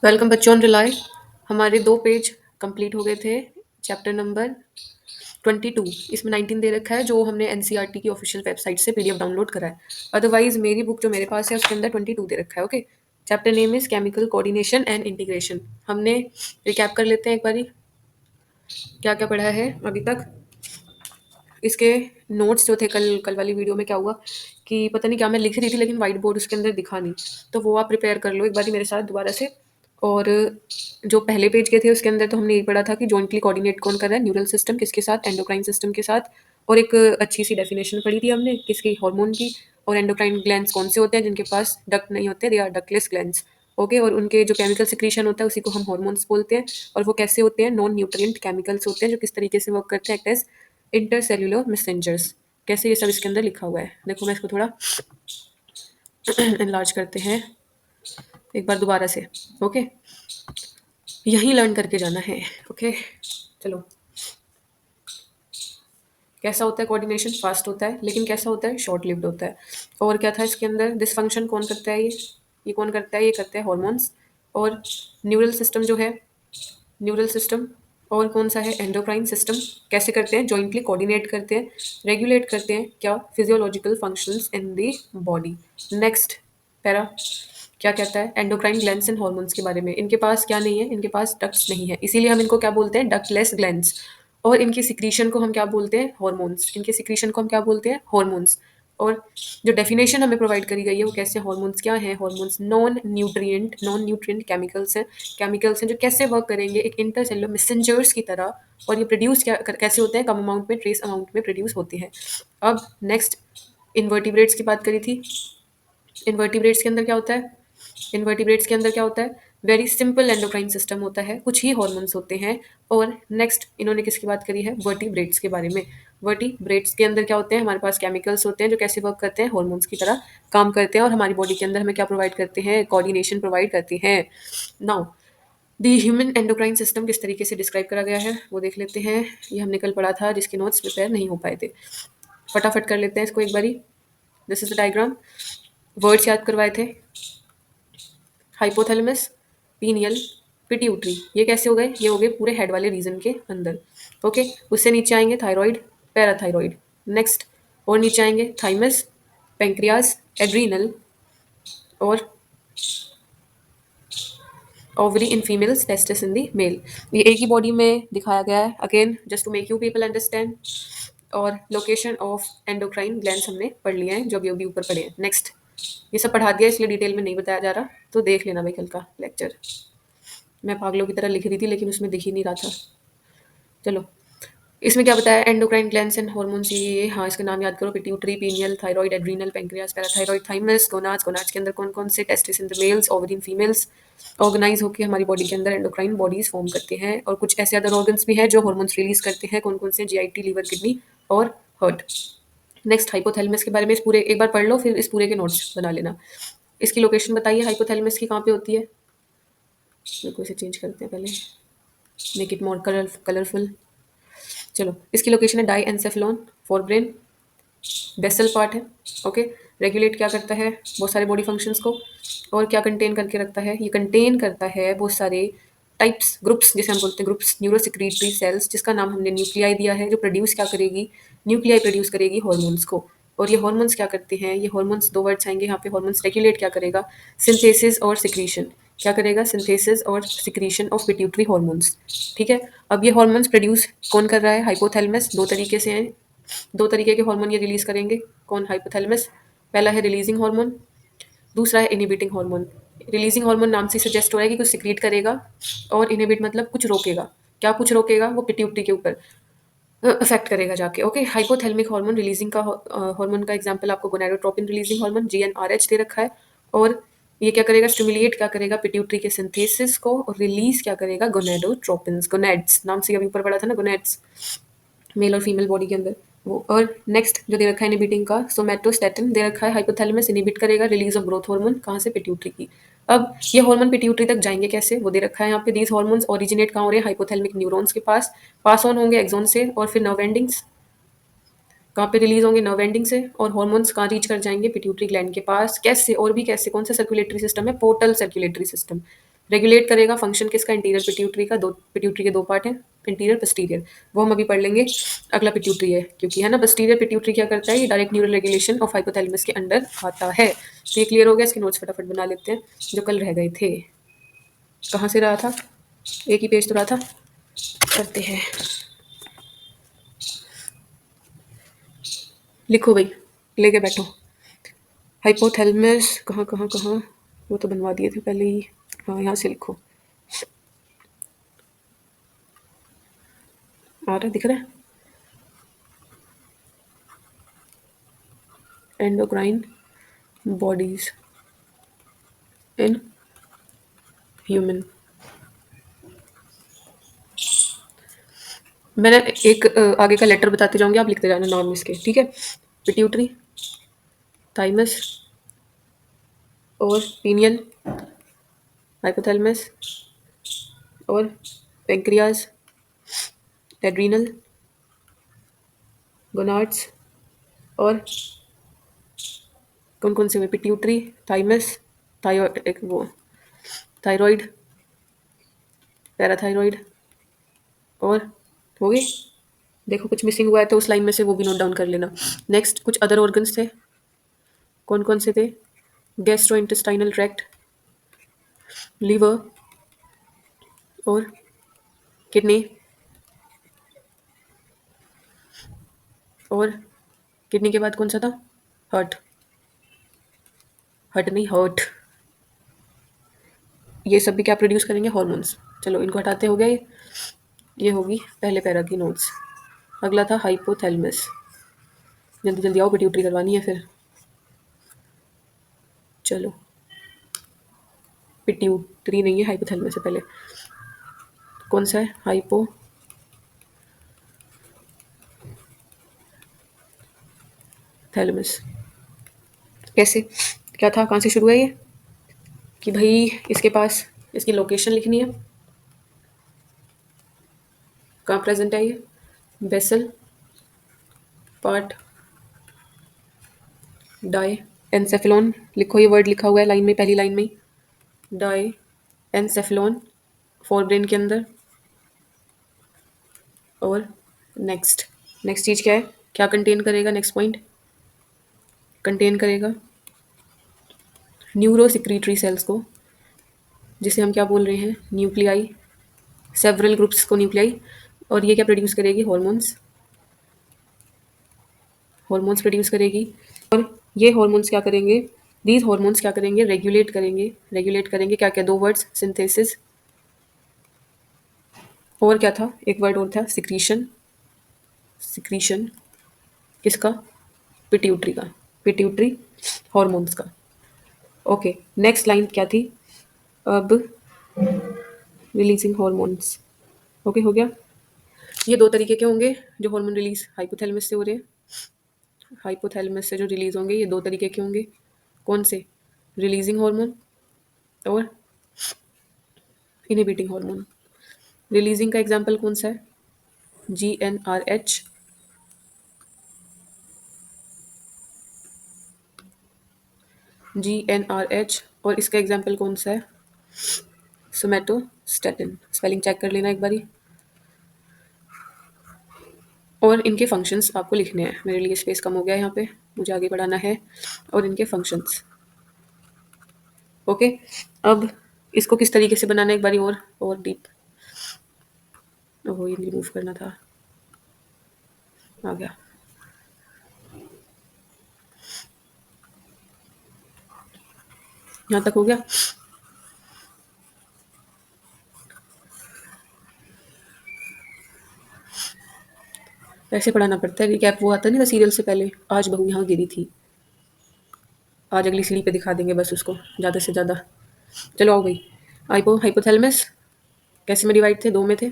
Welcome बच्चों on rely. हमारे 2 page complete हो गए थे। चैप्टर नंबर 22 इसमें 19 दे रखा है जो हमने एनसीईआरटी की ऑफिशियल वेबसाइट से पीडीएफ डाउनलोड करा है। अदरवाइज मेरी बुक जो मेरे पास है उसके अंदर 22 दे रखा है। Okay, chapter name is chemical coordination and integration. हमने रिकैप कर लेते हैं एक बारी क्या क्या पढ़ा है अभी तक। इसके नोट्स जो थे कल कल वाली वीडियो में क्या हुआ कि पता नहीं क्या मैं लिख रही थी लेकिन वाइट बोर्ड उसके अंदर दिखा नहीं, तो वो आप प्रिपेयर कर लो एक बारी मेरे साथ दोबारा से। और जो पहले पेज के थे उसके अंदर तो हमने यही पढ़ा था कि जॉइंटली कोऑर्डिनेट कौन कर रहा है, न्यूरल सिस्टम किसके साथ, एंडोक्राइन सिस्टम के साथ। और एक अच्छी सी डेफिनेशन पढ़ी थी हमने किसकी, हार्मोन की। और एंडोक्राइन ग्लैंड्स कौन से होते हैं जिनके पास डक्ट नहीं होते, they are ductless glands. Okay, और उनके जो केमिकल सिक्रीशन होता है उसी को हम हार्मोन्स बोलते हैं। और वो कैसे होते हैं, नॉन न्यूट्रिएंट केमिकल्स होते हैं जो किस तरीके से वर्क करते हैं, एक्ट एज इंटरसेल्युलर मैसेंजर्स। कैसे ये सब इसके अंदर लिखा हुआ है, देखो मैं इसको थोड़ा एनलार्ज करते हैं एक बार दोबारा से। ओके, यहीं लर्न करके जाना है। ओके, चलो। कैसा होता है कोऑर्डिनेशन, फास्ट होता है लेकिन कैसा होता है, शॉर्ट लिव्ड होता है। और क्या था इसके अंदर, दिस फंक्शन कौन करता है, ये कौन करता है, ये करते हैं हॉर्मोन्स। और न्यूरल सिस्टम जो है, न्यूरल सिस्टम और कौन सा है, एंडोक्राइन सिस्टम। कैसे करते हैं, जॉइंटली कोऑर्डिनेट करते हैं, रेगुलेट करते हैं क्या, physiological functions in the body. Next para क्या कहता है, एंडोक्राइन ग्लैंड्स एंड हार्मोन्स के बारे में। इनके पास क्या नहीं है, इनके पास डक्ट्स नहीं है, इसीलिए हम इनको क्या बोलते हैं, डक्टलेस ग्लैंड्स। और इनकी सिक्रीशन को हम क्या बोलते हैं, हार्मोन्स। इनके सिक्रीशन को हम क्या बोलते हैं, हार्मोन्स। और जो डेफिनेशन हमें प्रोवाइड करी गई है वो कैसे, हार्मोन्स क्या है, हार्मोन्स नॉन न्यूट्रिएंट केमिकल्स हैं जो कैसे वर्क करेंगे एक इंटरसेलुलर मैसेंजर्स की तरह। और ये प्रोड्यूस कैसे होते हैं, कम अमाउंट में, ट्रेस अमाउंट में प्रोड्यूस होते हैं। अब नेक्स्ट इन्वर्टिब्रेट्स की बात करी थी। इन्वर्टिब्रेट्स के अंदर क्या होता है, इन्वर्टिब्रेट्स के अंदर क्या होता है, वेरी सिंपल एंडोक्राइन सिस्टम होता है, कुछ ही हॉर्मोन्स होते हैं। और नेक्स्ट इन्होंने किसकी बात करी है, वर्टिब्रेट्स के बारे में। वर्टिब्रेट्स के अंदर क्या होते हैं, हमारे पास केमिकल्स होते हैं जो कैसे वर्क करते हैं, हॉर्मोन्स की तरह काम करते हैं और हमारी बॉडी के अंदर हमें क्या प्रोवाइड करते हैं, कोऑर्डिनेशन प्रोवाइड करते हैं। Now the human endocrine system किस तरीके से डिस्क्राइब करा गया है वो देख लेते हैं। ये हमने कल पढ़ा था जिसके नोट्स प्रिपेयर नहीं हो पाए थे, फटाफट कर लेते हैं इसको एक बारी। This is the diagram, words याद करवाए थे, हाइपोथैलेमस, पीनियल, पिट्यूटरी। ये कैसे हो गए, ये हो गए पूरे हेड वाले रीजन के अंदर। ओके, उससे नीचे आएंगे थायराइड, पैराथायराइड। नेक्स्ट और नीचे आएंगे थाइमस, पेंक्रियाज, एड्रीनल और ovary in females, testis in the male. ये एक ही बॉडी में दिखाया गया है, again just to make you people understand. और लोकेशन ऑफ एंडोक्राइन ग्लैंड्स हमने पढ़ लिए हैं जो अभी अभी ऊपर पढ़े हैं। नेक्स्ट ये सब पढ़ा दिया इसलिए डिटेल में नहीं बताया जा रहा, तो देख लेना भाई कल का लेक्चर। मैं पागलों की तरह लिख रही थी लेकिन उसमें दिख ही नहीं रहा था। चलो, इसमें क्या बताया, एंडोक्राइन ग्लैंड्स एंड हार्मोन्स, ये हाँ इसका नाम याद करो, pituitary, pineal, thyroid, adrenal, pancreas, parathyroid, thymus, gonads. Gonads के अंदर कौन कौन से, testis in the males, ovary in females. Organize होकर हमारी बॉडी के अंदर एंडोक्राइन बॉडीज फॉर्म करते हैं। और कुछ ऐसे अदर ऑर्गन्स भी हैं जो हार्मोन्स रिलीज करते हैं, कौन कौन से, जीआईटी, लीवर, किडनी और हार्ट। नेक्स्ट हाइपोथैलेमस के बारे में इस पूरे एक बार पढ़ लो फिर इस पूरे के नोट्स बना लेना। इसकी लोकेशन बताइए, हाइपोथैलेमस की कहाँ पे होती है। मेरे को इसे चेंज करते हैं पहले, मेक इट मोर कलरफुल। चलो, इसकी लोकेशन है diencephalon, forebrain, basal part है। ओके, रेगुलेट क्या करता है, बहुत सारे बॉडी फंक्शंस को। और क्या कंटेन करके रखता है, ये कंटेन करता है बहुत सारे टाइप्स, ग्रुप्स, जैसे हम बोलते हैं ग्रुप्स, न्यूरोसिक्रीटरी सेल्स, जिसका नाम हमने न्यूक्लियाई दिया है, जो प्रोड्यूस क्या करेगी, न्यूक्लियाई प्रोड्यूस करेगी हॉर्मोन्स को। और ये हॉर्मोन्स क्या करते हैं, ये हॉर्मोन्स दो वर्ड्स आएंगे यहाँ पे, हॉर्मोन्स रेगुलेट क्या करेगा, सिंथेसिस और सिक्रीशन। क्या करेगा, सिंथेसिस और सिक्रीशन ऑफ पिट्यूटरी हॉर्मोन्स। ठीक है, अब ये हॉर्मोन्स प्रोड्यूस कौन कर रहा है, हाइपोथैलेमस। दो तरीके से हैं, दो तरीके के हार्मोन ये रिलीज करेंगे, कौन, हाइपोथैलेमस। पहला है रिलीजिंग हार्मोन, दूसरा है इनहिबिटिंग हार्मोन। रिलीजिंग हार्मोन नाम से सजेस्ट हो रहा है कि कुछ सिक्रीट करेगा, और इनहिबिट मतलब कुछ रोकेगा। क्या कुछ रोकेगा, वो पिट्यूटरी के ऊपर अफेक्ट करेगा जाके। ओके, हाइपोथैलेमिक हार्मोन रिलीजिंग का हार्मोन का एग्जांपल आपको गोनाडोट्रोपिन रिलीजिंग हार्मोन, जीएनआरएच दे रखा है। और ये क्या करेगा, स्टिमुलेट क्या करेगा, पिट्यूटरी के सिंथेसिस को, और रिलीज क्या करेगा, गोनाडोट्रोपिन्स, गोनेड्स नाम से अभी ऊपर पढ़ा था ना, गोनेड्स, मेल और फीमेल बॉडी के अंदर वो। और नेक्स्ट जो दे रखा है इनिबिटिंग का, सोमैटोस्टेटिन दे रखा है, हाइपोथैलेमस इनिबिट करेगा रिलीज ऑफ ग्रोथ हार्मोन, कहाँ से, पिट्यूटरी की। अब ये हार्मोन पिट्यूटरी तक जाएंगे कैसे, वो दे रखा है यहाँ पे। दीज हार्मोन्स ओरिजिनेट कहाँ हो रहे हैं, हाइपोथैलेमिक न्यूरॉन्स के पास ऑन होंगे एक्सोन से, और फिर नर्व एंडिंग्स कहाँ पे रिलीज होंगे, नर्व एंडिंग से। और हार्मोन्स कहाँ रीच कर जाएंगे, पिट्यूटरी ग्लैंड के पास। कैसे, और भी कैसे, कौन सा सर्कुलेटरी सिस्टम है, पोर्टल सर्कुलेटरी सिस्टम। रेगुलेट करेगा फंक्शन किसका, इंटीरियर पिट्यूटरी का। दो पिट्यूटरी के दो पार्ट हैं, इंटीरियर पोस्टीरियर, वो हम अभी पढ़ लेंगे। अगला पिट्यूटरी है, क्योंकि है ना पोस्टीरियर पिट्यूटरी क्या करता है, ये direct neural regulation of hypothalamus के अंडर आता है। तो ये क्लियर हो गया, इसके नोट्स फटाफट बना लेते हैं जो कल रह गए थे। कहाँ से रहा था, एक ही पेज तो रहा था, करते हैं। लिखो भाई, लेके बैठो। हाइपोथैलेमस कहाँ कहाँ कहाँ, वो तो बनवा दिए थे पहले ही। हाँ, यहाँ से लिखो। आ रहा है, दिख रहा है। Endocrine bodies in human. मैंने एक आगे का लेटर बताते जाऊंगी, आप लिखते जाना नाम इसके, ठीक है। पिट्यूटरी, थाइमस और पीनियल, हाइपोथैलेमस और पेंक्रियाज, एड्रीनल, गोनाड्स और कौन कौन से हुए, पिट्यूटरी, थाइमस, एक वो थायराइड, पैराथायराइड, और हो गए। देखो कुछ मिसिंग हुआ है तो उस लाइन में से वो भी नोट डाउन कर लेना। नेक्स्ट कुछ अदर ऑर्गन्स थे, कौन कौन से थे, गैस्ट्रो इंटेस्टाइनल ट्रैक्ट, लीवर और किडनी, और किडनी के बाद कौन सा था, हार्ट, हार्ट नहीं हार्ट। ये सब भी क्या प्रोड्यूस करेंगे, हॉर्मोन्स। चलो इनको हटाते, हो गया ये होगी पहले पैरा की नोट्स। अगला था हाइपोथैलेमस, जल्दी जल्दी आओ, पिट्यूटरी करवानी है फिर। चलो, पिट्यूटरी नहीं है, हाइपोथैलेमस से पहले कौन सा है, हाइपोथैलेमस। कैसे, क्या था, कहाँ से शुरू है ये, कि भाई इसके पास इसकी लोकेशन लिखनी है, कहाँ प्रेजेंट है ये, बेसल पार्ट डाई एनसेफेलॉन। लिखो, ये वर्ड लिखा हुआ है लाइन में, पहली लाइन में ही, डाई एनसेफेलॉन फोर ब्रेन के अंदर। और नेक्स्ट, नेक्स्ट चीज़ क्या है, क्या कंटेन करेगा, नेक्स्ट पॉइंट कंटेन करेगा न्यूरो सिक्रीटरी सेल्स को, जिसे हम क्या बोल रहे हैं, न्यूक्लियाई, सेवरल ग्रुप्स को न्यूक्लियाई। और ये क्या प्रोड्यूस करेगी, हॉर्मोन्स, हॉर्मोन्स प्रोड्यूस करेगी। और ये हॉर्मोन्स क्या करेंगे, दीज हॉर्मोन्स क्या करेंगे, रेगुलेट करेंगे, रेगुलेट करेंगे क्या क्या, दो वर्ड्स, सिंथेसिस, और क्या था, एक वर्ड और था, सिक्रीशन, सिक्रीशन किसका, पिट्यूटरी का, पिट्यूटरी हॉर्मोन्स का। ओके, नेक्स्ट लाइन क्या थी, अब रिलीजिंग हॉर्मोन्स। ओके, हो गया। ये दो तरीके के होंगे जो हार्मोन रिलीज हाइपोथैलेमस से हो रहे हैं, हाइपोथैलेमस से जो रिलीज होंगे ये दो तरीके के होंगे, कौन से, रिलीजिंग हार्मोन और इनहिबिटिंग हार्मोन। रिलीजिंग का एग्जांपल कौन सा है, GnRH, GnRH, और इसका एग्जांपल कौन सा है, सोमैटोस्टेटिन। स्पेलिंग चेक कर लेना एक बारी। और इनके फंक्शंस आपको लिखने हैं, मेरे लिए स्पेस कम हो गया है यहाँ पे, मुझे आगे बढ़ाना है। और इनके फंक्शंस, ओके। अब इसको किस तरीके से बनाना है एक बारी और डीप, ओह ये रिमूव करना था, आ गया। यहाँ तक हो गया। ऐसे पढ़ाना पड़ता है, रिकैप वो आता नहीं था सीरियल से पहले, आज बहू यहाँ गिरी थी, आज अगली सीढ़ी पे दिखा देंगे बस उसको, ज़्यादा से ज़्यादा। चलो आओ भाई, हाइपोथैलेमस कैसे में डिवाइड थे, दो में थे,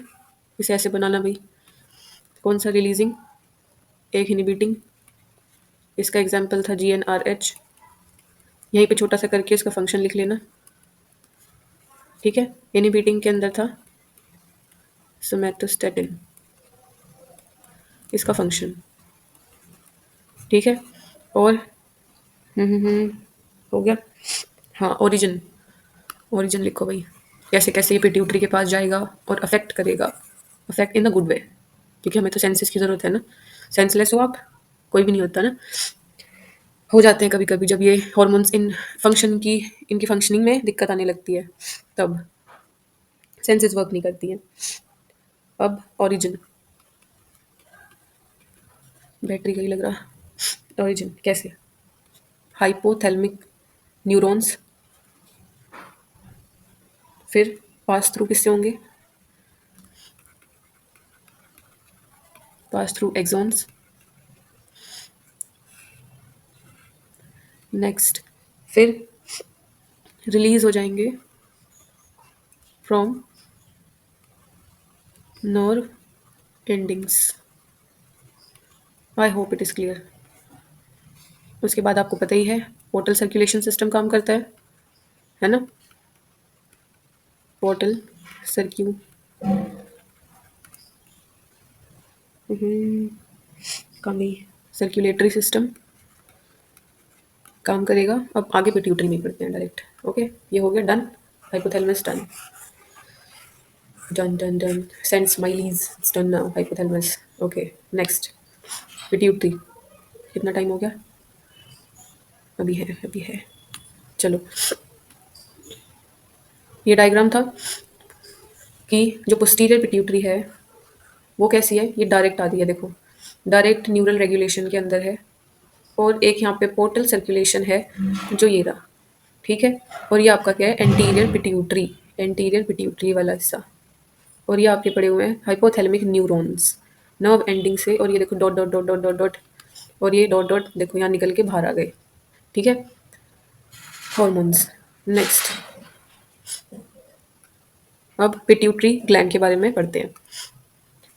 इसे ऐसे बनाना भाई, कौन सा, रिलीजिंग, एक इनहिबिटिंग, इसका एग्जाम्पल था GnRH। यहीं पे छोटा सा करके इसका फंक्शन लिख लेना, ठीक है। इनहिबिटिंग के अंदर था सोमैटोस्टेटिन, इसका फंक्शन, ठीक है। और हम्म, हो गया। हाँ, ओरिजिन, ओरिजिन लिखो भाई, कैसे कैसे ये पिट्यूटरी के पास जाएगा और अफेक्ट करेगा, affect in the good way, क्योंकि हमें तो सेंसेस की ज़रूरत है ना। सेंसलेस हो आप, कोई भी नहीं होता ना। हो जाते हैं कभी कभी जब ये हॉर्मोन्स इनकी फंक्शनिंग में दिक्कत आने लगती है, तब सेंसेस वर्क नहीं करती हैं। अब ओरिजिन, बैटरी का ही लग रहा। ओरिजिन कैसे? हाइपोथैलेमिक न्यूरॉन्स, फिर पास थ्रू किससे होंगे? Pass through axons. नेक्स्ट, फिर रिलीज हो जाएंगे from nerve endings. I hope it is clear. उसके बाद आपको पता ही है पोर्टल सर्कुलेशन सिस्टम काम करता है ना। पोर्टल सर्क्यू कमी सर्कुलेटरी सिस्टम काम करेगा। अब आगे पिट्यूटरी नहीं पढ़ते हैं डायरेक्ट। ओके, ये हो गया done. Hypothalamus done, done done done. Send smileys, done now hypothalamus. Okay, next pituitary. कितना टाइम हो गया? अभी है, अभी है। चलो, ये डायग्राम था कि जो पोस्टीरियर पिट्यूटरी है वो कैसी है। ये डायरेक्ट आती है, देखो डायरेक्ट न्यूरल रेगुलेशन के अंदर है। और एक यहाँ पे पोर्टल सर्कुलेशन है जो ये रहा, ठीक है। और ये आपका क्या है? एंटीरियर पिट्यूटरी, एंटीरियर पिट्यूटरी वाला हिस्सा। और ये आपके पड़े हुए हैं हाइपोथैलेमिक न्यूरॉन्स नर्व एंडिंग से। और ये देखो dot dot dot dot dot dot, और ये डॉट डॉट देखो यहाँ निकल के बाहर आ गए, ठीक है। हॉर्मोन्स। नेक्स्ट, अब पिट्यूटरी ग्लैंड के बारे में पढ़ते हैं।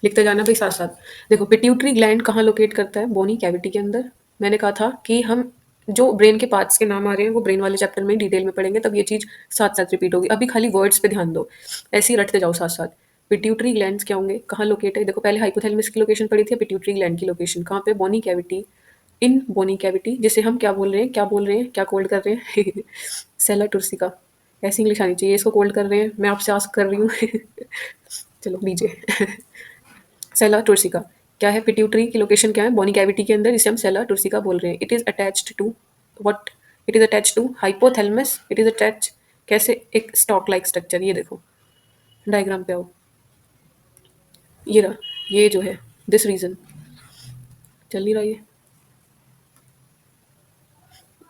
लिखते जाना भाई साथ साथ। देखो पिट्यूटरी ग्लैंड कहाँ लोकेट करता है? बोनी कैविटी के अंदर। मैंने कहा था कि हम जो ब्रेन के पार्ट्स के नाम आ रहे हैं वो ब्रेन वाले चैप्टर में डिटेल में पढ़ेंगे, तब ये चीज़ साथ साथ रिपीट होगी। अभी खाली वर्ड्स पे ध्यान दो, ऐसे ही रटते जाओ साथ साथ। पिट्यूटरी ग्लैंड्स क्या होंगे, कहाँ लोकेट है? देखो पहले हाइपोथैलेमस की लोकेशन पड़ी थी, पिट्यूटरी ग्लैंड की लोकेशन कहाँ पे? बोनी कैविटी। इन बोनी कैविटी, जिसे हम क्या बोल रहे हैं, क्या बोल रहे हैं, क्या कोल्ड कर रहे हैं? सेला टुर्सिका। ऐसी इंग्लिश आनी चाहिए, इसको कोल्ड कर रहे हैं, मैं आपसे आस्क कर रही हूँ। चलो दीजिए। सेला टुर्सिका क्या है? पिट्यूटरी की लोकेशन क्या है? बोनी कैविटी के अंदर, जिसे हम सेला टुर्सिका बोल रहे हैं। It is attached to what? It is attached to hypothalamus. It is attach कैसे? एक स्टॉक लाइक स्ट्रक्चर। ये देखो डायग्राम पे आओ, ये रहा, ये जो है दिस रीजन, चल नहीं रहा ये,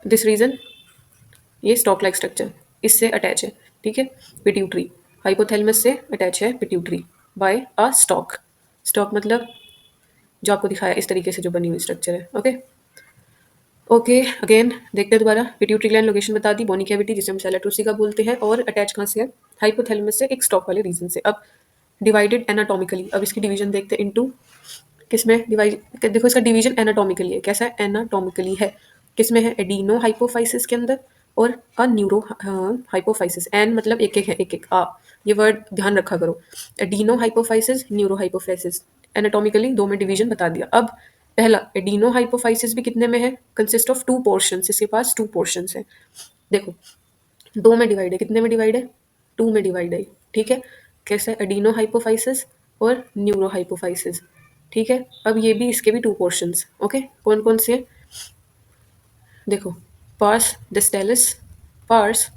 दिस रीजन, ये स्टॉक लाइक स्ट्रक्चर इससे अटैच है, ठीक है। पिट्यूटरी हाइपोथैलेमस से अटैच है, pituitary by a stalk. Stalk मतलब जो आपको दिखाया इस तरीके से जो बनी हुई स्ट्रक्चर है, ओके। ओके, अगेन देखते हैं दोबारा। पिट्यूटरी ग्लैंड लोकेशन बता दी, बोनी कैविटी जिसे हम सेलेटोसिका बोलते हैं, और अटैच कहाँ से है? हाइपोथैलेमस से, एक स्टॉक वाले रीजन से। अब डिवाइडेड एनाटॉमिकली, अब इसकी डिवीजन देखते हैं इनटू किसमें डिवाइड। देखो इसका डिवीजन एनाटॉमिकली है, कैसा है? एनाटॉमिकली है। किसमें है? एडिनो हाइपोफाइसिस के अंदर और अ न्यूरो हाइपोफाइसिस। एन मतलब एक एक है, एक एक आ, ये वर्ड ध्यान रखा करो। Adeno hypophysis, neuro hypophysis, anatomically दो में डिवीजन बता दिया। अब पहला एडिनो हाइपोफाइसिस भी कितने में है? कंसिस्ट ऑफ टू पोर्शन, इसके पास टू पोर्शन है। देखो दो में डिवाइड है, कितने में डिवाइड है? टू में डिवाइड है, ठीक है। कैसे? एडिनो हाइपोफाइसिस और न्यूरो हाइपोफाइसिस, ठीक है। अब ये भी, इसके भी टू पोर्शंस, ओके। कौन कौन से? देखो pars distalis, pars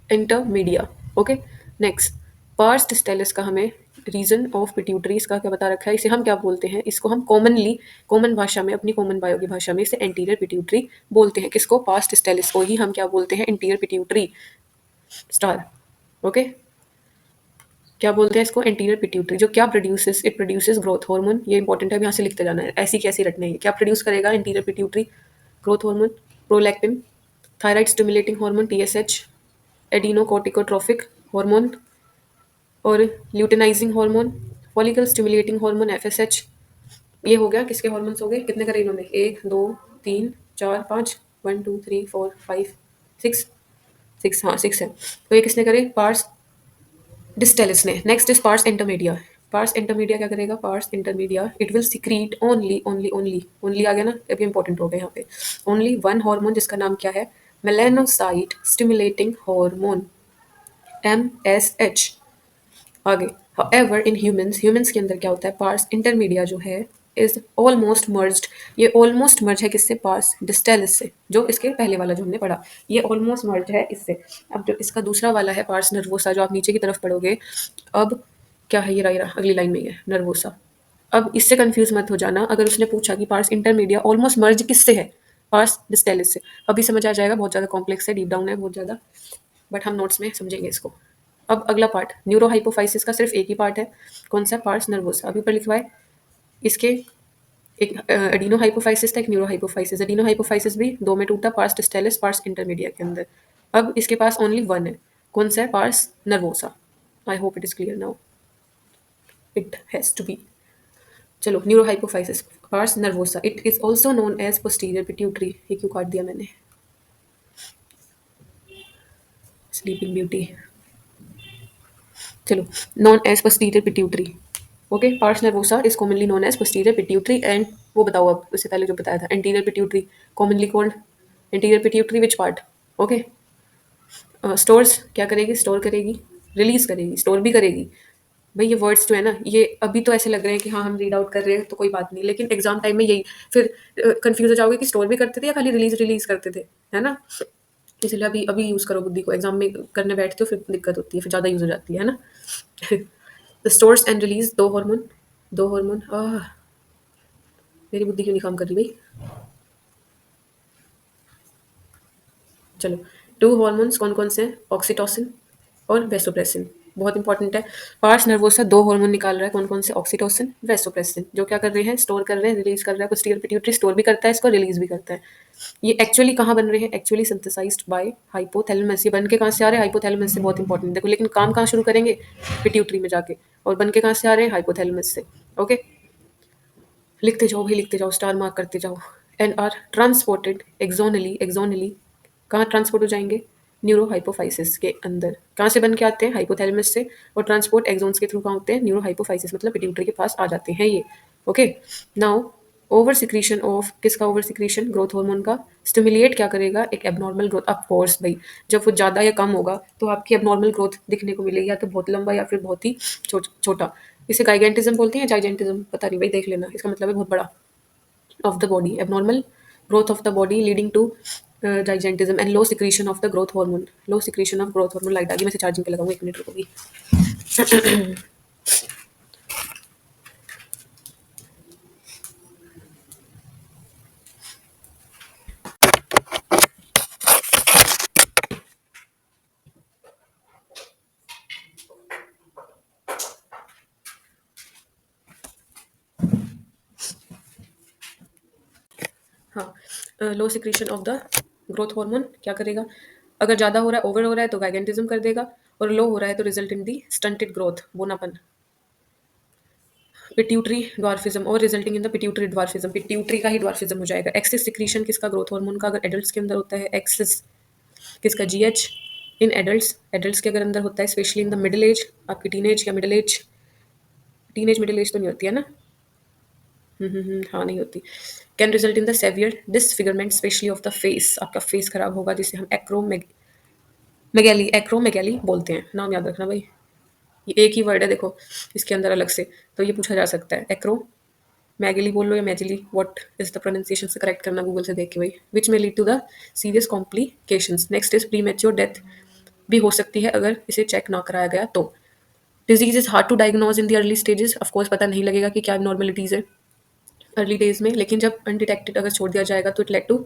intermedia, okay. Next, pars distalis का हमें रीजन ऑफ पिट्यूटरीज का क्या बता रखा है? इसे हम क्या बोलते हैं? इसको हम कॉमनली, कॉमन भाषा में, अपनी कॉमन बायो की भाषा में इसे एंटीरियर पिट्यूटरी बोलते हैं। किसको? पार्स डिस्टेलिस को ही हम क्या बोलते हैं? Anterior pituitary star, okay. क्या बोलते हैं इसको? Anterior pituitary. जो क्या produces? It produces growth hormone. ये इंपॉर्टेंट है, अब यहाँ से लिखते जाना है, ऐसी कैसी रटने है। क्या प्रोड्यूस करेगा anterior pituitary? Growth hormone, prolactin, thyroid stimulating hormone TSH, adrenocorticotropic hormone और luteinizing hormone, follicle stimulating hormone FSH. ये हो गया किसके हार्मोन्स हो गए? कितने करे इन्होंने? एक दो तीन चार पाँच, 1 2 3 4 5 6, सिक्स, हाँ सिक्स है। तो ये किसने करे? पार्स डिस्टेलिस ने। Next is pars intermedia. Pars intermedia क्या करेगा? Pars intermedia it will secrete only only only, only आ गया ना, अभी इंपॉर्टेंट हो गया यहाँ पे। ओनली वन हार्मोन जिसका नाम क्या है? Melanocyte stimulating hormone. MSH। आगे, हाउएवर इन ह्यूमंस के अंदर क्या होता है, पार्स इंटरमीडिया जो है इज ऑलमोस्ट मर्ज्ड। ये ऑलमोस्ट मर्ज है किससे, पार्स डिस्टेलिस से, जो इसके पहले वाला जो हमने पढ़ा, ये ऑलमोस्ट मर्ज है इससे। अब जो इसका दूसरा वाला है पार्स नर्वोसा, जो आप नीचे की तरफ पढ़ोगे, अब क्या है, ये रहा अगली लाइन में ही है नर्वोसा। अब इससे कंफ्यूज मत हो जाना, अगर उसने पूछा कि पार्स इंटरमीडिया ऑलमोस्ट मर्ज किससे है, पार्स डिस्टेलिस से, अभी समझ आ जाएगा, बहुत ज़्यादा कॉम्प्लेक्स है, डीप डाउन है बहुत ज़्यादा, बट हम नोट्स में समझेंगे इसको। अब अगला पार्ट, न्यूरो हाइपोफाइसिस का सिर्फ एक ही पार्ट है, कौन सा, पार्स नर्वोसा, अभी ऊपर लिखवा है इसके। एक एडिनो हाइपोफाइसिस था, एक न्यूरो हाइपोफाइसिस। एडिनो हाइपोफाइसिस भी दो में टूटा, पार्स डिस्टेलिस, पार्स इंटरमीडिया के अंदर। अब इसके पास ओनली वन है, कौन सा है, pars nervosa. I hope it is clear now, it has to be. चलो, neurohypophysis, pars nervosa, it is also known as posterior pituitary. ये क्यों काट दिया मैंने, स्लीपिंग ब्यूटी, चलो, known as posterior pituitary। Okay, pars nervosa is commonly known as posterior pituitary and वो बताओ अब, उससे पहले जो बताया था, anterior pituitary commonly called anterior pituitary which part. Okay, stores क्या करेगी, स्टोर करेगी, रिलीज करेगी, स्टोर भी करेगी। भाई ये वर्ड्स जो है ना, ये अभी तो ऐसे लग रहे हैं कि हाँ हम रीड आउट कर रहे हैं तो कोई बात नहीं, लेकिन एग्जाम टाइम में यही फिर कंफ्यूज हो जाओगे कि स्टोर भी करते थे या खाली रिलीज रिलीज करते थे, है ना। इसलिए अभी अभी यूज करो बुद्धि को, एग्जाम में करने बैठते हो फिर दिक्कत होती है, फिर ज़्यादा यूज हो जाती है ना। द स्टोर्स एंड रिलीज, दो हार्मोन, दो हार्मोन, मेरी बुद्धि क्यों नहीं काम कर रही भाई। चलो, टू हार्मोन्स कौन कौन से हैं, ऑक्सीटोसिन और वेसोप्रेसिन, बहुत इंपॉर्टेंट है। पार्स नर्वोसा दो हार्मोन निकाल रहा है, कौन कौन से, ऑक्सीटोसिन, वेसोप्रेसिन, जो क्या कर रहे हैं, स्टोर कर रहे हैं, रिलीज कर रहा है। पोस्टीरियर पिट्यूटरी स्टोर भी करता है इसको, रिलीज भी करता है। ये एक्चुअली कहाँ बन रहे हैं, एक्चुअली सिंथेसाइज्ड बाय हाइपोथैलेमस। ये बन के कहाँ से आ रहे हैं, हाइपोथैलेमस से, बहुत इंपॉर्टेंट देखो, लेकिन काम कहाँ शुरू करेंगे, पिट्यूटरी में जाके, और बन के कहाँ से आ रहे हैं, हाइपोथैलेमस से। ओके, लिखते जाओ भाई, लिखते जाओ, स्टार मार्क करते जाओ। एंड आर ट्रांसपोर्टेड एक्सोनली, एक्सोनली कहाँ ट्रांसपोर्ट हो जाएंगे, न्यूरो हाइपोफाइसिस के अंदर। कहाँ से बन के आते हैं, हाइपोथैलेमस से, और ट्रांसपोर्ट एक्सोन्स के थ्रू कहाँ होते हैं, न्यूरो हाइपोफाइसिस, मतलब पिट्यूटरी के पास आ जाते हैं ये। Okay, now over secretion of, किसका ओवर सिक्रीशन, ग्रोथ हार्मोन का। स्टिमुलेट क्या करेगा, एक एबनॉर्मल ग्रोथ, ऑफ कोर्स भाई, जब वो ज़्यादा या कम होगा तो आपकी एबनॉर्मल ग्रोथ दिखने को मिलेगी, या तो बहुत लंबा या फिर बहुत ही छोटा। इसे गाइगेंटिज्म बोलते हैं, जाइजेंटिज्म, पता नहीं भाई, देख लेना, इसका मतलब है बहुत बड़ा, of the body, abnormal growth of the body leading to gigantism and low secretion of the growth hormone, low secretion of growth hormone। Light आ गई, मैं इसे चार्जिंग पे लगाऊंगा, एक मिनट रुको भी। हाँ, low secretion of the growth hormone क्या करेगा, अगर ज़्यादा हो रहा है, ओवर हो रहा है तो गाइगेंटिज्म कर देगा, और लो हो रहा है तो result in the stunted growth, बोनापन। पिट्यूटरी ड्वार्फिज्म और resulting in the pituitary dwarfism, pituitary का ही ड्वार्फिज्म हो जाएगा। एक्सेस सिक्रीशन किसका, ग्रोथ हार्मोन का, अगर एडल्ट्स के अंदर होता है, एक्सेस किसका, जीएच, इन एडल्ट्स, एडल्ट्स के अगर अंदर होता है, specially in the middle age, आपकी टीनेज या middle age, teenage middle age तो नहीं होती है ना, हाँ नहीं होती। Can result in the severe disfigurement specially of the face, आपका फेस खराब होगा, जिसे हम एक्रोमेगैली, एक्रोमेगैली बोलते हैं, नाम याद रखना भाई, ये एक ही वर्ड है देखो इसके अंदर अलग से, तो ये पूछा जा सकता है, एक्रो मैगली बोल लो या मैजिली, व्हाट इज द प्रोनाउंसिएशन से करेक्ट करना गूगल से देख के भाई, विच में lead to the serious complications. Next is premature death, भी हो सकती है अगर इसे चेक ना कराया गया तो। Disease is hard to diagnose in the early stages, of course पता नहीं लगेगा कि क्या नॉर्मलिटीज है अर्ली डेज में, लेकिन जब अनडिटेक्टेड अगर छोड़ दिया जाएगा तो it led to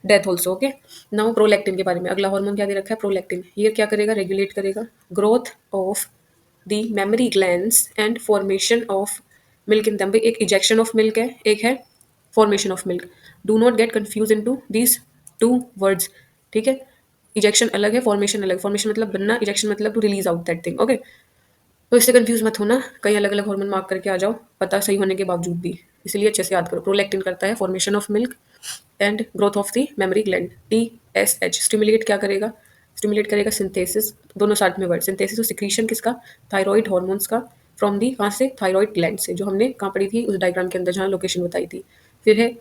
death also. Okay, now prolactin के बारे में, अगला हार्मोन क्या दे रखा है, प्रोलैक्टिन। ये क्या करेगा, रेगुलेट करेगा growth of the mammary glands and formation of milk in them. एक इजेक्शन ऑफ मिल्क है, एक है formation of milk, do not get confuse into these two words, ठीक है। इजेक्शन अलग है, फॉर्मेशन अलग, फॉर्मेशन मतलब बनना, इजेक्शन मतलब to release out that thing. Okay, तो इससे कंफ्यूज मत होना, कई अलग अलग हार्मोन मार्क करके आ जाओ, पता सही होने के बावजूद भी, इसलिए अच्छे से याद करो। प्रोलैक्टिन करता है formation of milk and growth of the memory gland. TSH stimulate क्या करेगा, स्टिमुलेट करेगा सिंथेसिस, दोनों साथ में वर्ड, सिंथेसिस और सिक्रीशन किसका, थायराइड हार्मोन्स का, फ्रॉम दी कहाँ से, थायराइड ग्लैंड से, जो हमने कहाँ पढ़ी थी उस डायग्राम के अंदर जहाँ लोकेशन बताई थी। फिर है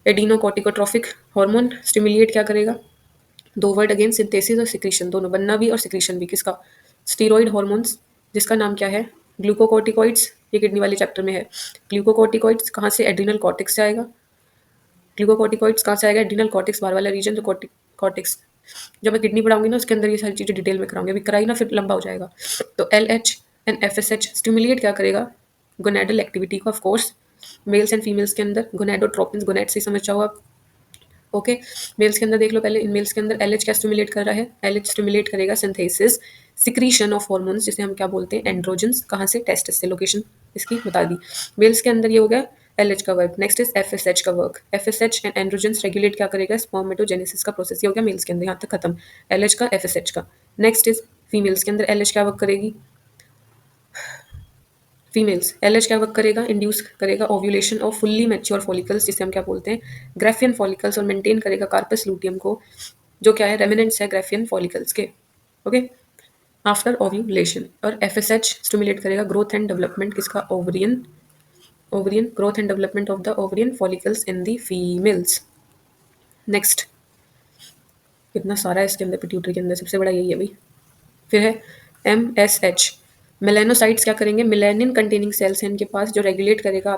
एडिनोकॉर्टिकोट्रोफिक हार्मोन, स्टिमुलेट क्या करेगा, दो वर्ड अगेन, सिंथेसिस और सिक्रीशन, दोनों बनना भी और सिक्रीशन भी, किसका, स्टीरॉयड हॉर्मोन्स जिसका नाम क्या है, ग्लूकोकोर्टिकॉइड्स, ये किडनी वाले चैप्टर में है। ग्लूकोकोर्टिकॉइड्स कहाँ से, एड्रिनल कॉर्टेक्स से आएगा। ग्लूकोकोर्टिकॉइड्स कहाँ से आएगा, एड्रिनल कॉर्टेक्स, बाहर वाला रीजन जो कॉर्टेक्स। जब मैं किडनी पढ़ाऊंगी ना उसके अंदर ये सारी चीज़ें डिटेल में कराऊंगी, अभी कराई ना फिर लंबा हो जाएगा। तो LH एंड FSH स्टिमुलेट क्या करेगा, गोनेडल एक्टिविटी को, of course mails and females के अंदर गोनेडोट्रोपिन, गोनेड से समझ जाओ आप। ओके, मेल्स के अंदर देख लो पहले, इन मेल्स के अंदर LH क्या स्टिमुलेट कर रहा है, LH स्टिमुलेट करेगा सिंथेसिस, सिक्रीशन ऑफ हॉर्मोन्स जिसे हम क्या बोलते हैं, एंड्रोजन्स, कहाँ से, टेस्टिस से, लोकेशन इसकी बता दी। मेल्स के अंदर ये हो गया LH का वर्क। नेक्स्ट इज FSH का work. FSH and androgens regulate क्या करेगा, स्पर्मेटोजेनेसिस का प्रोसेस। ये हो गया मेल्स के अंदर, यहाँ तक खत्म, LH का, FSH का। नेक्स्ट इज फीमेल्स के अंदर LH क्या वर्क करेगी, फीमेल्स LH क्या वर्क करेगा, इंड्यूस करेगा ovulation off fully mature follicles जिसे हम क्या बोलते हैं, ग्राफियन फॉलिकल्स, और मेंटेन करेगा कार्पस लूटियम को, जो क्या है, रेमिनेंट्स है ग्राफियन फॉलिकल्स के। Okay, after ovulation. और FSH स्टिमुलेट करेगा ग्रोथ एंड डेवलपमेंट किसका, ovarian, ovarian growth and development of the ovarian follicles in the females. Next, कितना सारा है इसके अंदर, पिट्यूटरी के अंदर सबसे बड़ा यही है भाई। फिर है MSH, मेलेनोसाइट्स क्या करेंगे, मेलानिन कंटेनिंग सेल्स हैं इनके पास, जो रेगुलेट करेगा